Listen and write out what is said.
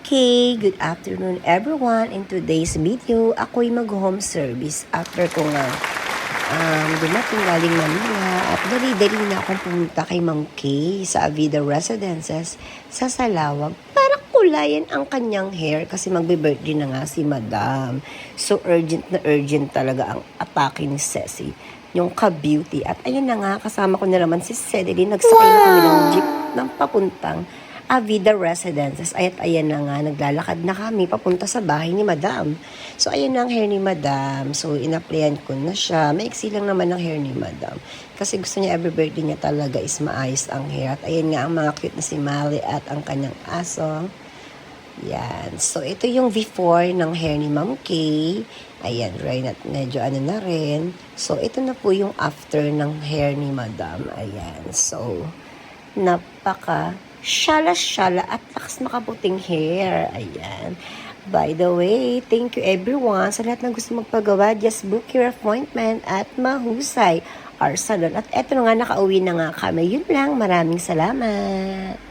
Okay, good afternoon everyone. In today's video, ako'y mag-home service after ko nga dumating galing Manila at dali-dali na akong pumunta kay Mang Kay sa Avida Residences sa Salawag para kulayan ang kanyang hair kasi magbe-birthday na nga si Madam. So urgent na urgent talaga ang atake ni Ceci, yung ka-beauty. At ayun na nga, kasama ko na naman si Celine. Nagsakay na kami ng jeep ng papuntang Avida Residences. At ayan na nga, naglalakad na kami papunta sa bahay ni Madam. So, ayan na ang hair ni Madam. So, in-applyan ko na siya. Maiksi lang naman ang hair ni Madam. Kasi gusto niya every birthday niya talaga is maayos ang hair. At ayan nga ang mga cute na si Mali at ang kanyang aso. Yan. So, ito yung before ng hair ni Ma'am Kay. Ayan, right, at medyo ano na rin. So, ito na po yung after ng hair ni Madam. Ayan. So, napaka shala-shala at lakas makaputing hair. Ayan. By the way, thank you everyone sa lahat ng gusto magpagawa. Just book your appointment at Mahusay our salon. At eto nga, nakauwi na nga kami. Yun lang. Maraming salamat.